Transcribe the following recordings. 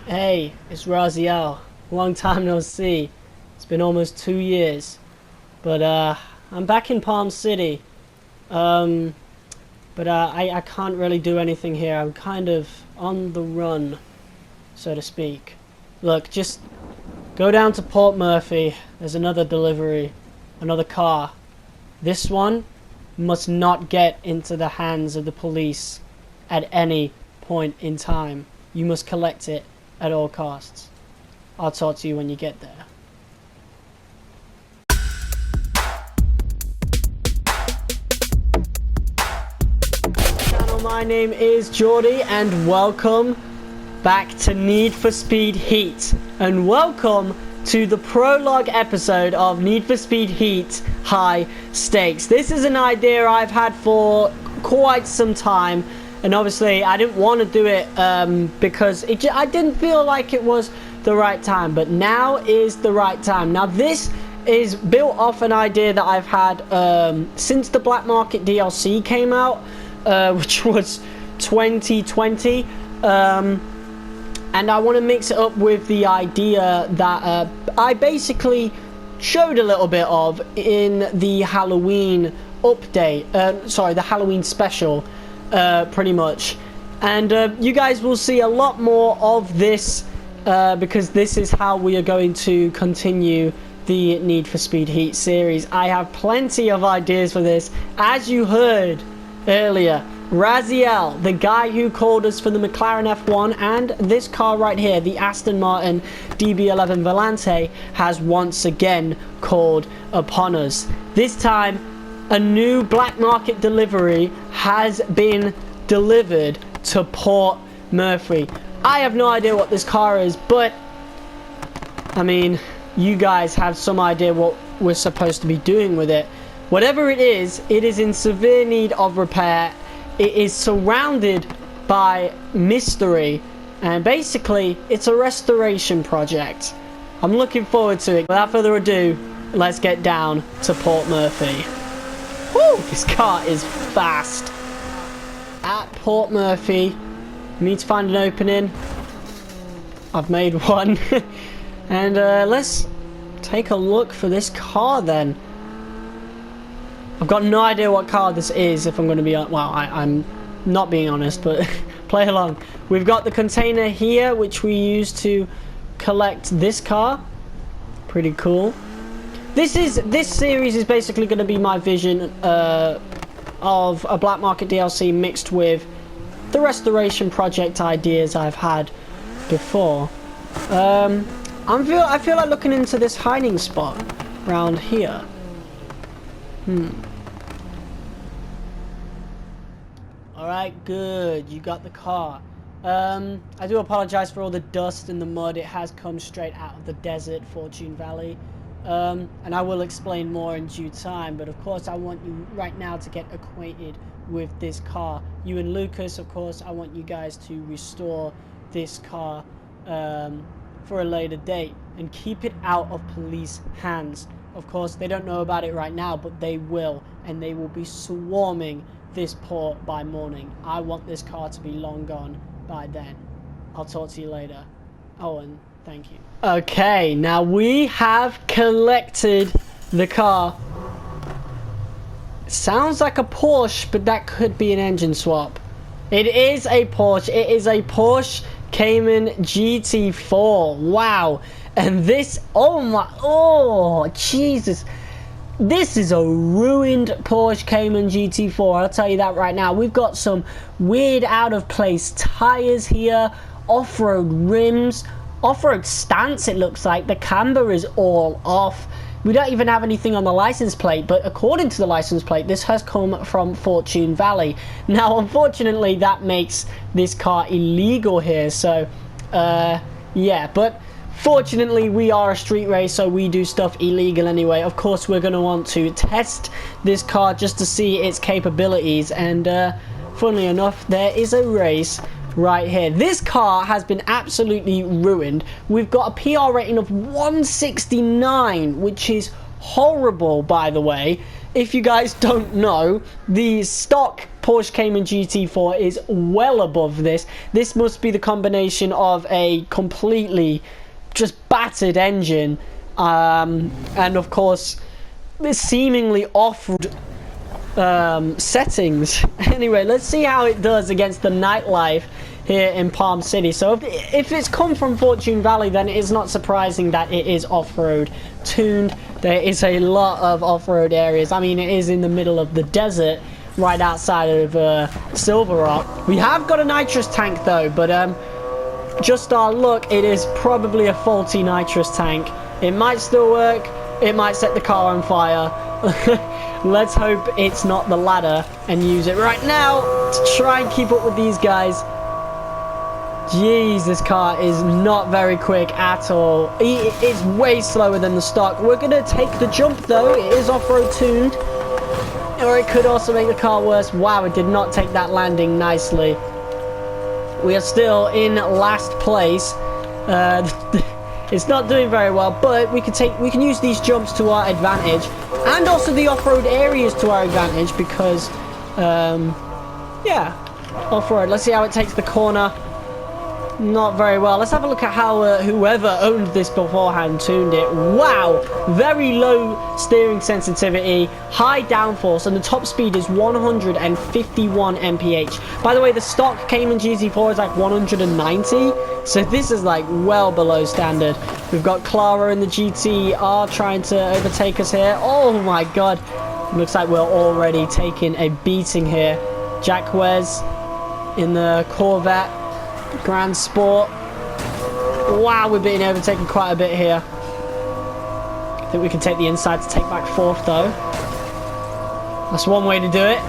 Hey, it's Raziel. Long time no see. It's been almost 2 years. But I'm back in Palm City. I can't really do anything here. I'm kind of on the run, so to speak. Look, just go down to Port Murphy. There's another delivery, another car. This one must not get into the hands of the police at any point in time. You must collect it at all costs. I'll talk to you when you get there. My name is Jordy and welcome back to Need for Speed Heat, and welcome to the prologue episode of Need for Speed Heat High Stakes. This is an idea I've had for quite some time, and obviously I didn't want to do it because I didn't feel like it was the right time, but now is the right time. Now this is built off an idea that I've had since the Black Market DLC came out, which was 2020, and I want to mix it up with the idea that I basically showed a little bit of in the Halloween update, sorry, the Halloween special, pretty much. And you guys will see a lot more of this because this is how we are going to continue the Need for Speed Heat series. I have plenty of ideas for this. As you heard earlier, Raziel, the guy who called us for the McLaren F1 and this car right here, the Aston Martin DB11 Volante, has once again called upon us. This time, a new black market delivery has been delivered to Port Murphy. I have no idea what this car is, but I mean, you guys have some idea what we're supposed to be doing with it. Whatever it is in severe need of repair. It is surrounded by mystery, and basically it's a restoration project. I'm looking forward to it. Without further ado, let's get down to Port Murphy. Woo! This car is fast. At Port Murphy, we need to find an opening. I've made one. And let's take a look for this car then. I've got no idea what car this is, if I'm going to be well, I'm not being honest, but play along. We've got the container here, which we use to collect this car. Pretty cool. This series is basically going to be my vision of a black market DLC mixed with the restoration project ideas I've had before. I feel like looking into this hiding spot around here. Alright, good. You got the car. I do apologize for all the dust and the mud. It has come straight out of the desert, Fortune Valley. And I will explain more in due time. But of course, I want you right now to get acquainted with this car. You and Lucas, of course, I want you guys to restore this car for a later date. And keep it out of police hands. Of course, they don't know about it right now, but they will. And they will be swarming this port by morning. I want this car to be long gone by then. I'll talk to you later. Oh, and thank you. Okay, now we have collected the car. It sounds like a Porsche, but that could be an engine swap. It is a Porsche. It is a Porsche Cayman GT4. Wow. And this, oh Jesus, this is a ruined Porsche Cayman GT4, I'll tell you that right now. We've got some weird out of place tires here, off-road rims, off-road stance it looks like. The camber is all off. We don't even have anything on the license plate, but according to the license plate, this has come from Fortune Valley. Now, unfortunately, that makes this car illegal here, so, yeah, but fortunately, we are a street race, so we do stuff illegal anyway. Of course, we're going to want to test this car just to see its capabilities. And funnily enough, there is a race right here. This car has been absolutely ruined. We've got a PR rating of 169, which is horrible, by the way. If you guys don't know, the stock Porsche Cayman GT4 is well above this. This must be the combination of a completely just battered engine and of course this seemingly off-road settings. Anyway, let's see how it does against the nightlife here in Palm City. So if it's come from Fortune Valley, then it is not surprising that it is off-road tuned. There is a lot of off-road areas. I mean, it is in the middle of the desert right outside of Silver Rock. We have got a nitrous tank though, but just our luck, it is probably a faulty nitrous tank. It might still work, it might set the car on fire. Let's hope it's not the latter and use it right now to try and keep up with these guys. Jeez, this car is not very quick at all. It's way slower than the stock. We're going to take the jump though. It is off-road tuned. Or it could also make the car worse. Wow, it did not take that landing nicely. We are still in last place. It's not doing very well, but we can use these jumps to our advantage. And also the off-road areas to our advantage because, yeah, off-road. Let's see how it takes the corner. Not very well. Let's have a look at how whoever owned this beforehand tuned it. Wow, very low steering sensitivity, high downforce, and the top speed is 151 mph. By the way, the stock Cayman GT4 is like 190, so this is like well below standard. We've got Clara in the GTR trying to overtake us here. Oh my god, looks like we're already taking a beating here. Jack Wes in the Corvette Grand Sport. Wow, we're being overtaken quite a bit here. I think we can take the inside to take back fourth though. That's one way to do it.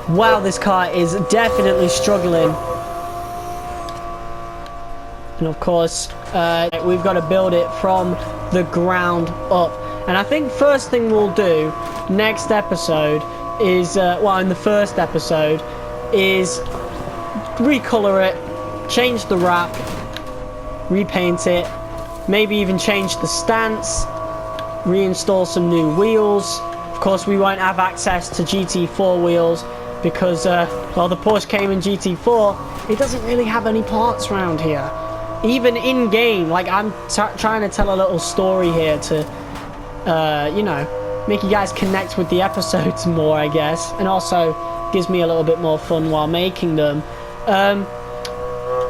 Wow, this car is definitely struggling. And of course, we've got to build it from the ground up. And I think first thing we'll do next episode is, well, in the first episode, is recolor it, change the wrap, repaint it, maybe even change the stance, reinstall some new wheels. Of course, we won't have access to GT4 wheels because, well, the Porsche Cayman GT4, it doesn't really have any parts around here. Even in game, like I'm trying to tell a little story here to, you know, make you guys connect with the episodes more, I guess, and also gives me a little bit more fun while making them.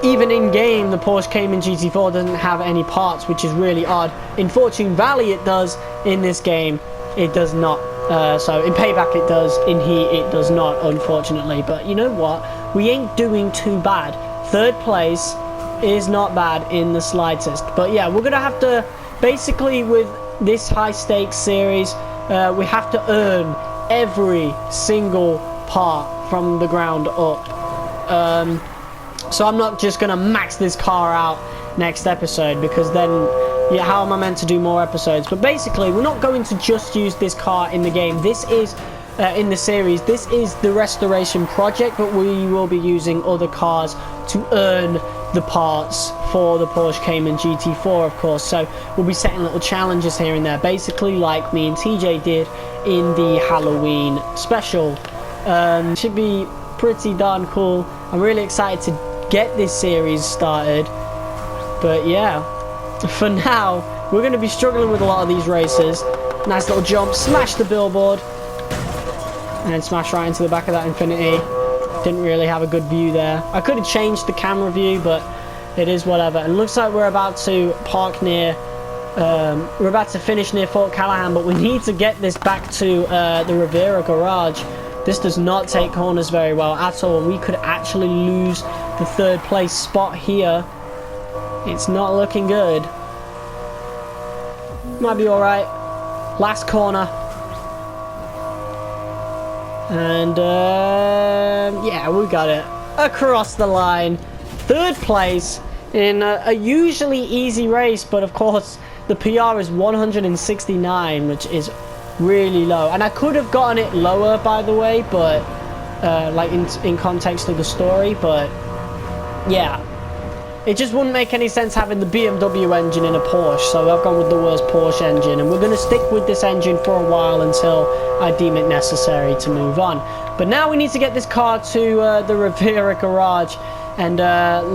Even in game, the Porsche Cayman GT4 doesn't have any parts, which is really odd. In Fortune Valley it does, in this game it does not. So in Payback it does, in Heat it does not, unfortunately. But you know what, we ain't doing too bad. Third place is not bad in the slightest. But yeah, we're gonna have to, basically with this high stakes series, we have to earn every single part from the ground up. So I'm not just gonna max this car out next episode, because then, yeah, how am I meant to do more episodes? But basically, we're not going to just use this car in the game. This is, in the series, this is the restoration project, but we will be using other cars to earn the parts for the Porsche Cayman GT4, of course. So we'll be setting little challenges here and there, basically like me and TJ did in the Halloween special. Should be pretty darn cool. I'm really excited to get this series started. But yeah, for now, we're going to be struggling with a lot of these races. Nice little jump, smash the billboard, and then smash right into the back of that Infinity. Didn't really have a good view there. I could have changed the camera view, but it is whatever. And looks like we're about to park near, we're about to finish near Fort Callahan, but we need to get this back to the Rivera garage. This does not take corners very well at all. We could actually lose the third place spot here. It's not looking good. Might be alright. Last corner. And yeah, we got it. Across the line. Third place in a usually easy race, but of course the PR is 169, which is really low. And I could have gotten it lower, by the way, but like in context of the story, but yeah, it just wouldn't make any sense having the BMW engine in a Porsche, so I've gone with the worst Porsche engine, and we're going to stick with this engine for a while until I deem it necessary to move on. But now we need to get this car to the Rivera garage and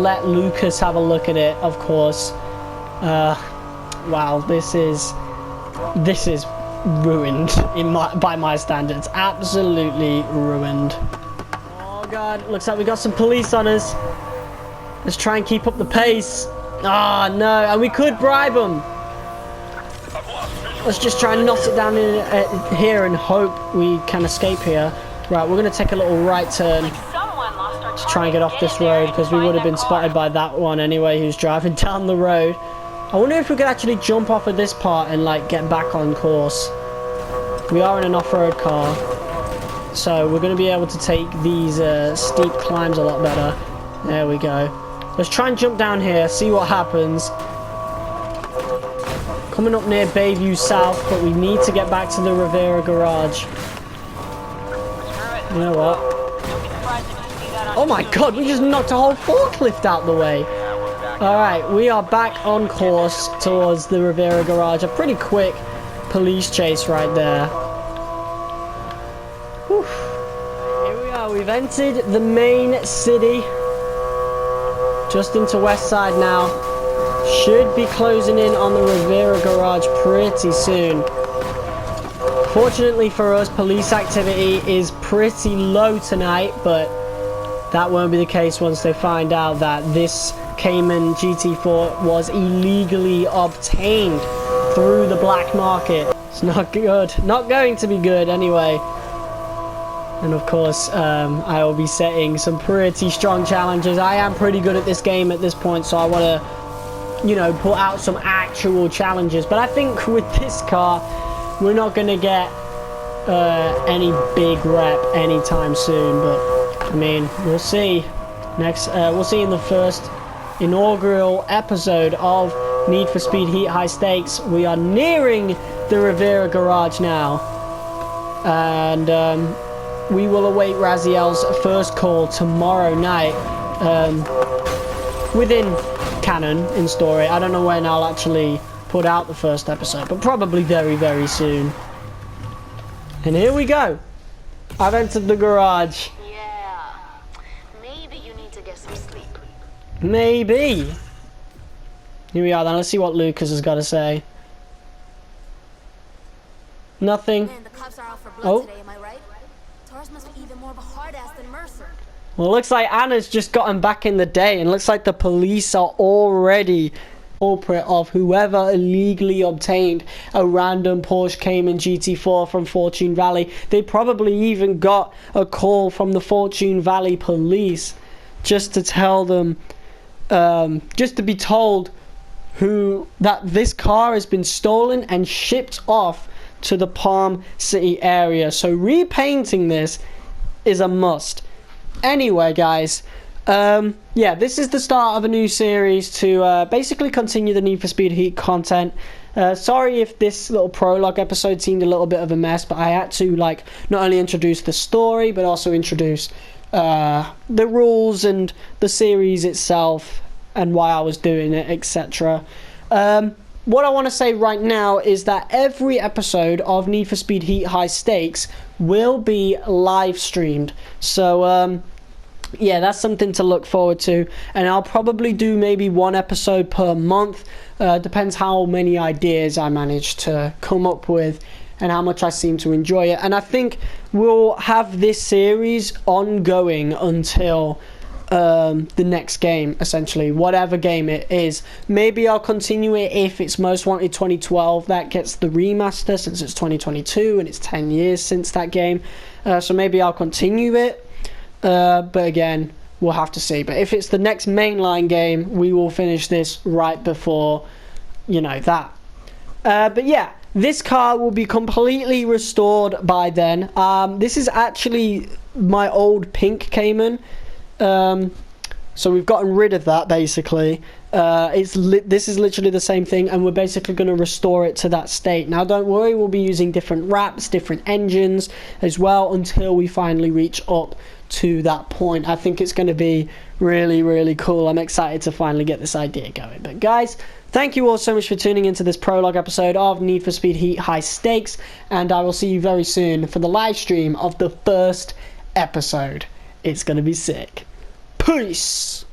let Lucas have a look at it, of course. Wow, this is ruined by my standards. Absolutely ruined. Oh god, looks like we got some police on us. Let's try and keep up the pace. Ah, oh, no, and we could bribe them. Let's just try and knot it down in here and hope we can escape here. Right, we're going to take a little right turn to try and get off this road, because we would have been spotted by that one anyway who's driving down the road. I wonder if we could actually jump off of this part and like get back on course. We are in an off-road car, so we're going to be able to take these steep climbs a lot better. There we go. Let's try and jump down here, see what happens. Coming up near Bayview South, but we need to get back to the Rivera garage. You know what? Oh my god, we just knocked a whole forklift out the way. Alright, we are back on course towards the Rivera garage. A pretty quick police chase right there. Whew. Here we are, we've entered the main city. Just into West Side now. Should be closing in on the Rivera garage pretty soon. Fortunately for us, police activity is pretty low tonight, but that won't be the case once they find out that this Cayman GT4 was illegally obtained through the black market. It's not good. Not going to be good anyway. And of course, I will be setting some pretty strong challenges. I am pretty good at this game at this point, so I want to, you know, put out some actual challenges. But I think with this car, we're not going to get any big rep anytime soon. But, I mean, we'll see. We'll see in the first inaugural episode of Need for Speed Heat High Stakes. We are nearing the Rivera garage now. And we will await Raziel's first call tomorrow night. Within canon, in story. I don't know when I'll actually put out the first episode, but probably very, very soon. And here we go. I've entered the garage. Yeah, maybe you need to get some sleep. Maybe. Here we are then. Let's see what Lucas has got to say. Nothing. Man, the cops are out for blood today, am I right? Taurus must be even more of a hard ass than Mercer. Well, it looks like Anna's just gotten back in the day, and it looks like the police are already culprit of whoever illegally obtained a random Porsche Cayman GT4 from Fortune Valley. They probably even got a call from the Fortune Valley police just to tell them, just to be told that this car has been stolen and shipped off to the Palm City area. So repainting this is a must. Anyway, guys, yeah, this is the start of a new series to basically continue the Need for Speed Heat content. Sorry if this little prologue episode seemed a little bit of a mess, but I had to like not only introduce the story but also introduce the rules and the series itself and why I was doing it, etc. What I want to say right now is that every episode of Need for Speed Heat High Stakes will be live streamed. So yeah, that's something to look forward to, and I'll probably do maybe one episode per month. Depends how many ideas I manage to come up with and how much I seem to enjoy it. And I think we'll have this series ongoing until the next game, essentially, whatever game it is. Maybe I'll continue it if it's Most Wanted 2012 that gets the remaster, since it's 2022 and it's 10 years since that game. So maybe I'll continue it. But again, we'll have to see. But if it's the next mainline game, we will finish this right before, you know, that. But yeah, this car will be completely restored by then. This is actually my old pink Cayman. So we've gotten rid of that, basically. This is literally the same thing, and we're basically going to restore it to that state. Now, don't worry, we'll be using different wraps, different engines as well, until we finally reach up to that point. I think it's going to be really, really cool. I'm excited to finally get this idea going. But guys, thank you all so much for tuning into this prologue episode of Need for Speed Heat High Stakes, and I will see you very soon for the live stream of the first episode. It's going to be sick. Peace!